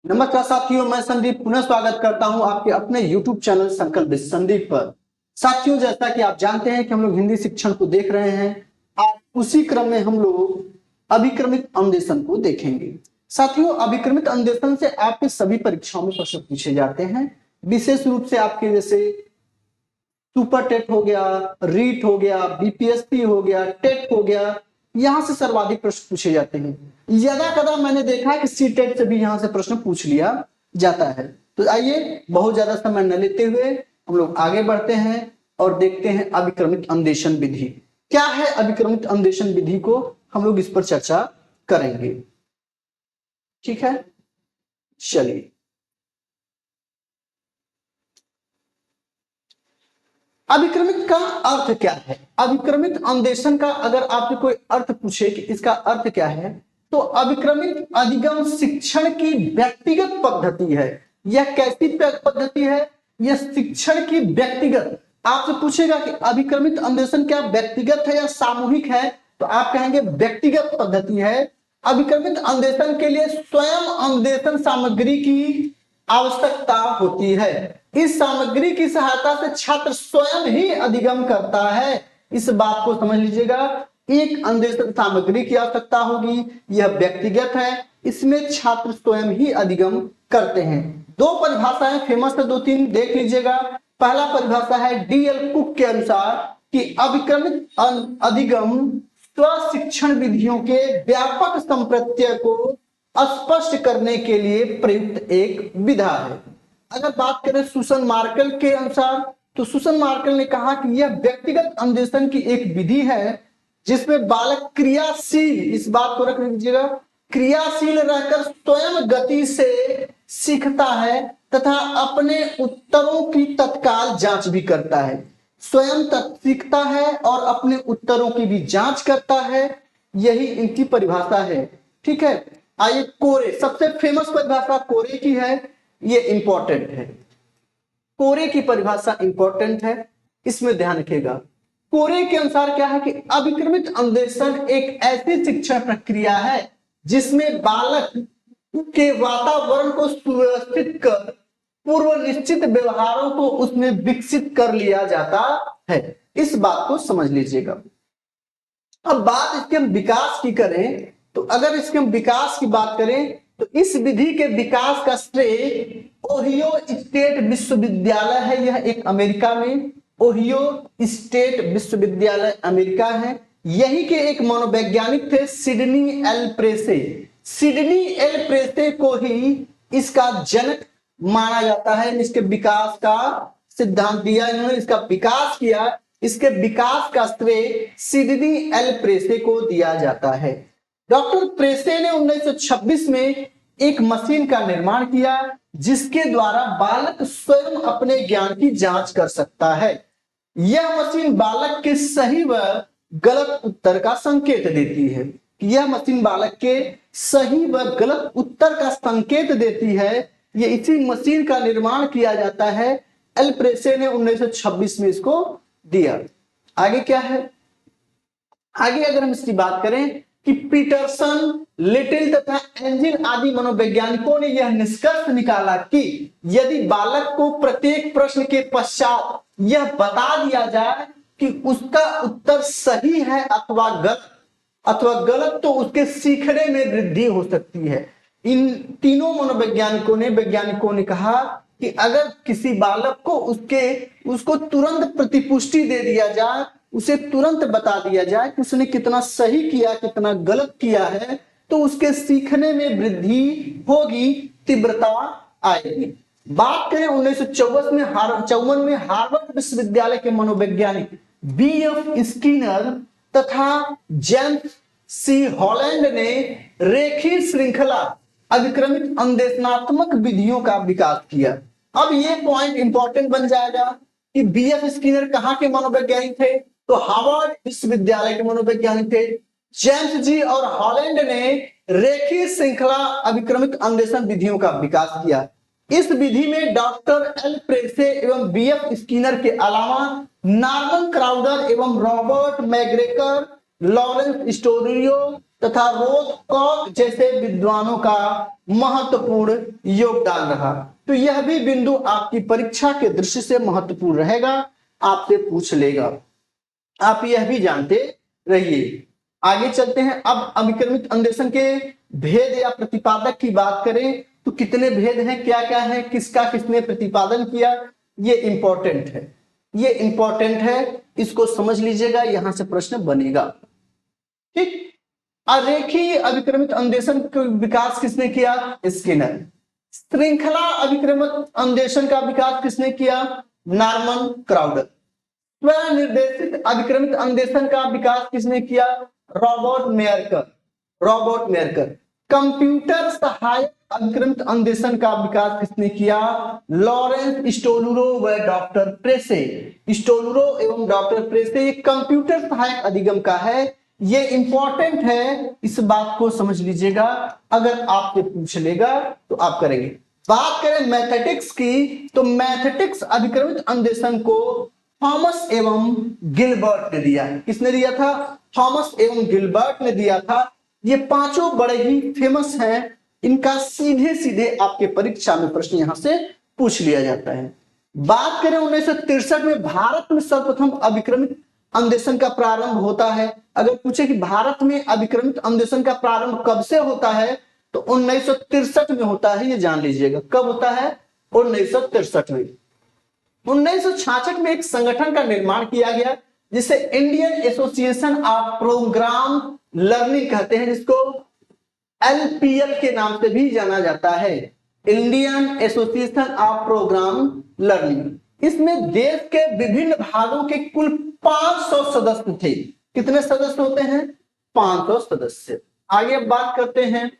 नमस्कार साथियों, मैं संदीप पुनः स्वागत करता हूं आपके अपने YouTube चैनल संकल्प विद संदीप पर। साथियों, जैसा कि आप जानते हैं कि हम लोग हिंदी शिक्षण को देख रहे हैं, आज उसी क्रम में हम लोग अभिक्रमिक अन्वेषण को देखेंगे। साथियों, अभिक्रमिक अन्वेषण से आपके सभी परीक्षाओं में प्रश्न पूछे जाते हैं, विशेष रूप से आपके जैसे सुपर टेट हो गया, रीट हो गया, बीपीएससी हो गया, टेट हो गया, यहां से सर्वाधिक प्रश्न पूछे जाते हैं। यदा कदा मैंने देखा है कि सी टेट से भी यहां से प्रश्न पूछ लिया जाता है। तो आइए बहुत ज्यादा समय न लेते हुए हम लोग आगे बढ़ते हैं और देखते हैं अभिक्रमिक अन्वेषण विधि क्या है। अभिक्रमिक अन्वेषण विधि को हम लोग इस पर चर्चा करेंगे, ठीक है। चलिए, अभिक्रमिक का अर्थ क्या है। अभिक्रमिक अन्वेषण का अगर आपसे कोई अर्थ पूछे कि इसका अर्थ क्या है, तो अभिक्रमिक अधिगम शिक्षण की व्यक्तिगत पद्धति है। यह कैसी पद्धति है? यह शिक्षण की व्यक्तिगत, आपसे पूछेगा कि अभिक्रमिक अन्वेषण क्या व्यक्तिगत है या सामूहिक है, तो आप कहेंगे व्यक्तिगत पद्धति है। अभिक्रमिक अन्वेषण के लिए स्वयं अन्वेषण सामग्री की आवश्यकता होती है। इस सामग्री की सहायता से छात्र स्वयं ही अधिगम करता है। इस बात को समझ लीजिएगा, एक अन्वेषण सामग्री की आवश्यकता होगी, यह व्यक्तिगत है, इसमें छात्र स्वयं ही अधिगम करते हैं। दो परिभाषाएं फेमस है, दो तीन देख लीजिएगा। पहला परिभाषा है डीएल कुक के अनुसार कि अभिक्रमिक अधिगम स्वशिक्षण विधियों के व्यापक संप्रत्यय को स्पष्ट करने के लिए प्रयुक्त एक विधा है। अगर बात करें सुसन मार्कल के अनुसार, तो सुसन मार्कल ने कहा कि यह व्यक्तिगत अन्वेषण की एक विधि है जिसमें बालक क्रियाशील, इस बात को रख लीजिएगा, क्रियाशील रहकर स्वयं गति से सीखता है तथा अपने उत्तरों की तत्काल जांच भी करता है। स्वयं सीखता है और अपने उत्तरों की भी जांच करता है, यही इनकी परिभाषा है, ठीक है। आइए, कोरे, सबसे फेमस परिभाषा कोरे की है, ये इंपॉर्टेंट है। कोरे की परिभाषा इंपॉर्टेंट है, इसमें ध्यान रखिएगा। कोरे के अनुसार क्या है कि अभिक्रमिक अन्वेषण एक ऐसी शिक्षण प्रक्रिया है जिसमें बालक के वातावरण को सुव्यवस्थित कर पूर्व निश्चित व्यवहारों को उसमें विकसित कर लिया जाता है। इस बात को समझ लीजिएगा। अब बात इसके हम विकास की करें, तो अगर इसके हम विकास की बात करें तो इस विधि के विकास का श्रेय ओहियो स्टेट विश्वविद्यालय है। यह एक अमेरिका में ओहियो स्टेट विश्वविद्यालय अमेरिका है। यही के एक मनोवैज्ञानिक थे Sydney L précis. Sydney L précis को ही इसका जनक माना जाता है। इसके विकास का सिद्धांत दिया, इन्होंने इसका विकास किया। इसके विकास का श्रेय सिडनी एल प्रेसे को दिया जाता है। डॉक्टर प्रेसे ने 1926 में एक मशीन का निर्माण किया जिसके द्वारा बालक स्वयं अपने ज्ञान की जांच कर सकता है। यह मशीन बालक के सही व गलत उत्तर का संकेत देती है। यह मशीन बालक के सही व गलत उत्तर का संकेत देती है। यह इसी मशीन का निर्माण किया जाता है। एल प्रेसे ने 1926 में इसको दिया। आगे क्या है? आगे अगर हम इसकी बात करें कि पीटरसन, लिटिल तथा एंजिल आदि मनोवैज्ञानिकों ने यह निष्कर्ष निकाला कि यदि बालक को प्रत्येक प्रश्न के पश्चात यह बता दिया जाए कि उसका उत्तर सही है अथवा गलत, तो उसके सीखने में वृद्धि हो सकती है। इन तीनों वैज्ञानिकों ने कहा कि अगर किसी बालक को उसको तुरंत प्रतिपुष्टि दे दिया जाए, उसे तुरंत बता दिया जाए कि उसने कितना सही किया कितना गलत किया है, तो उसके सीखने में वृद्धि होगी, तीव्रता आएगी। बात करें 1954 में हार्वर्ड विश्वविद्यालय के मनोवैज्ञानिक बीएफ स्किनर तथा जेम्स सी हॉलैंड ने रेखीय श्रृंखला अभिक्रमिक अन्वेषणात्मक विधियों का विकास किया। अब ये पॉइंट इंपॉर्टेंट बन जाएगा कि बीएफ स्किनर कहां के मनोवैज्ञानिक थे, तो हार्वर्ड विश्वविद्यालय के मनोवैज्ञानिक थे। जेम्स जी और हॉलैंड ने रेखीय श्रृंखला अभिक्रमिक अन्वेषण विधियों का विकास किया। इस विधि में डॉक्टर एल प्रेसे एवं बीएफ स्किनर के अलावा नॉर्मन क्राउडर एवं रॉबर्ट मैग्रेकर लॉरेंस स्टोरियो तथा रोज कॉक जैसे विद्वानों का महत्वपूर्ण योगदान रहा। तो यह भी बिंदु आपकी परीक्षा के दृष्टि से महत्वपूर्ण रहेगा, आपसे पूछ लेगा, आप यह भी जानते रहिए। आगे चलते हैं। अब अभिक्रमित अन्वेषण के भेद या प्रतिपादक की बात करें तो कितने भेद हैं, क्या क्या है, किसका किसने प्रतिपादन किया, ये इंपॉर्टेंट है, ये इंपॉर्टेंट है, इसको समझ लीजिएगा, यहां से प्रश्न बनेगा। ठीक। अरेखीय अभिक्रमित अन्वेषण का विकास किसने किया? स्किनर। श्रृंखला अभिक्रमित अन्वेषण का विकास किसने किया? Norman Crowder. स्वनिर्देशित अभिक्रमित अन्वेषण का विकास किसने किया? रॉबर्ट मेयरकर। रॉबर्ट मेयरकर। कंप्यूटर सहायक अभिक्रमित अन्वेषण का विकास किसने किया? लॉरेंस स्टोलुरो व डॉक्टर प्रेसे। स्टोलुरो एवं डॉक्टर प्रेसे। ये कंप्यूटर सहायक अधिगम का है, ये इंपॉर्टेंट है, इस बात को समझ लीजिएगा, अगर आपसे पूछ लेगा तो आप करेंगे। बात करें मैथेटिक्स की, तो मैथेटिक्स अभिक्रमित अन्वेषण को थॉमस एवं गिलबर्ट ने दिया। किसने दिया था? थॉमस एवं गिलबर्ट ने दिया था। ये पांचों बड़े ही फेमस हैं, इनका सीधे सीधे आपके परीक्षा में प्रश्न यहां से पूछ लिया जाता है। बात करें 1963 में भारत में सर्वप्रथम अभिक्रमित अन्वेषण का प्रारंभ होता है। अगर पूछे कि भारत में अभिक्रमित अन्वेषण का प्रारंभ कब से होता है, तो 1963 में होता है, ये जान लीजिएगा। कब होता है? 1963 में। 1966 में एक संगठन का निर्माण किया गया जिसे Indian association of programme learning कहते हैं, जिसको एलपीएल के नाम से भी जाना जाता है, Indian association of programme learning. इसमें देश के विभिन्न भागों के कुल 500 सदस्य थे। कितने सदस्य होते हैं? 500 सदस्य। आगे बात करते हैं।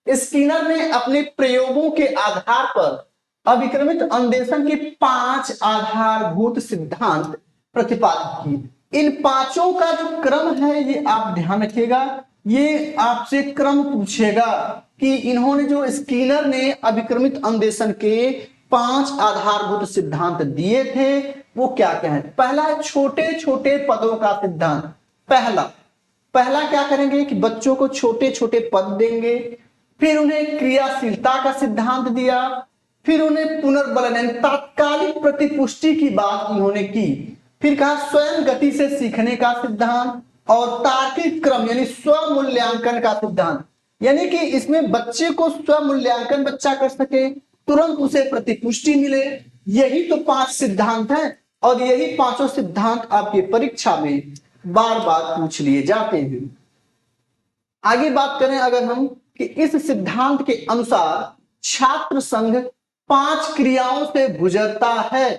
स्किनर ने अपने प्रयोगों के आधार पर अभिक्रमित अन्वेषण के 5 आधारभूत सिद्धांत प्रतिपादित किए। इन पांचों का जो क्रम है, ये आप ध्यान रखिएगा, ये आपसे क्रम पूछेगा कि इन्होंने जो स्किनर ने अभिक्रमित अन्वेषण के 5 आधारभूत सिद्धांत दिए थे, वो क्या क्या है? पहला, छोटे छोटे पदों का सिद्धांत। पहला क्या करेंगे कि बच्चों को छोटे छोटे पद देंगे, फिर उन्हें क्रियाशीलता का सिद्धांत दिया, फिर उन्हें पुनर्बलन तात्कालिक प्रतिपुष्टि की बात इन्होंने की, फिर कहा स्वयं गति से सीखने का सिद्धांत और तार्किक क्रम यानी स्वमूल्यांकन का सिद्धांत। यानी कि इसमें बच्चे को स्वमूल्यांकन बच्चा कर सके, तुरंत उसे प्रतिपुष्टि मिले, यही तो 5 सिद्धांत हैं, और यही पांचों सिद्धांत आपकी परीक्षा में बार बार पूछ लिए जाते हैं। आगे बात करें अगर हम कि इस सिद्धांत के अनुसार छात्र संघ 5 क्रियाओं से गुजरता है।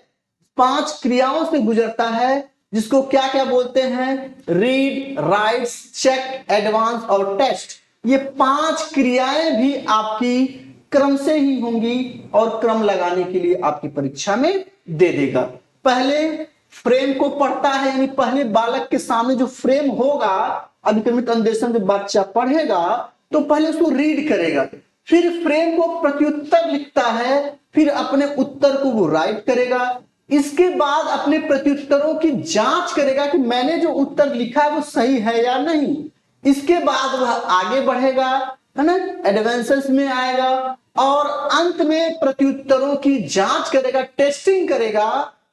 5 क्रियाओं से गुजरता है, जिसको क्या क्या बोलते हैं? रीड, राइट, चेक, एडवांस और टेस्ट। ये 5 क्रियाएं भी आपकी क्रम से ही होंगी और क्रम लगाने के लिए आपकी परीक्षा में दे देगा। पहले फ्रेम को पढ़ता है, यानी पहले बालक के सामने जो फ्रेम होगा, अभिक्रमित अन्वेषण जब बच्चा पढ़ेगा तो पहले उसको रीड करेगा, फिर फ्रेम को प्रत्युत्तर लिखता है, फिर अपने उत्तर को वो राइट करेगा, इसके बाद अपने प्रत्युत्तरों की जांच करेगा कि मैंने जो उत्तर लिखा है वो सही है या नहीं। इसके बाद वह आगे बढ़ेगा, है ना, एडवांसेस में आएगा, और अंत में प्रत्युत्तरों की जांच करेगा, टेस्टिंग करेगा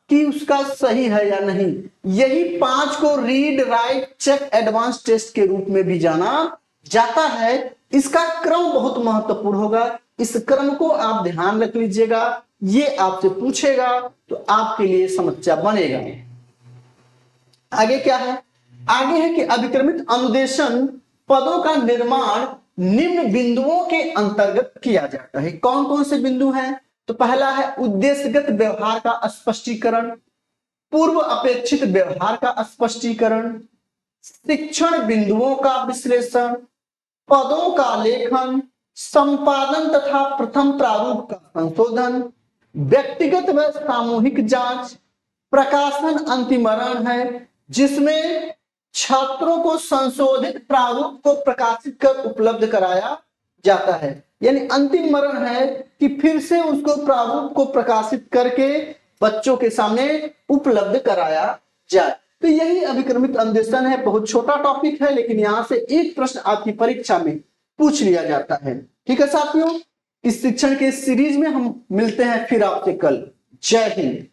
कि उसका सही है या नहीं। यही 5 को read, write, check, advance, test के रूप में भी जाना जाता है। इसका क्रम बहुत महत्वपूर्ण होगा, इस क्रम को आप ध्यान रख लीजिएगा, ये आपसे पूछेगा तो आपके लिए समस्या बनेगा। आगे क्या है? आगे है कि अभिक्रमित अनुदेशन पदों का निर्माण निम्न बिंदुओं के अंतर्गत किया जाता है। कौन कौन से बिंदु हैं? तो पहला है उद्देश्यगत व्यवहार का स्पष्टीकरण, पूर्व अपेक्षित व्यवहार का स्पष्टीकरण, शिक्षण बिंदुओं का विश्लेषण, पदों का लेखन, संपादन तथा प्रथम प्रारूप का संशोधन, व्यक्तिगत व सामूहिक जांच, प्रकाशन अंतिमरण है, जिसमें छात्रों को संशोधित प्रारूप को प्रकाशित कर उपलब्ध कराया जाता है। यानी अंतिम मरण है कि फिर से उसको प्रारूप को प्रकाशित करके बच्चों के सामने उपलब्ध कराया जाए। तो यही अभिक्रमित अन्वेषण है। बहुत छोटा टॉपिक है, लेकिन यहां से एक प्रश्न आपकी परीक्षा में पूछ लिया जाता है। ठीक है साथियों, इस शिक्षण के सीरीज में हम मिलते हैं फिर आपसे कल। जय हिंद।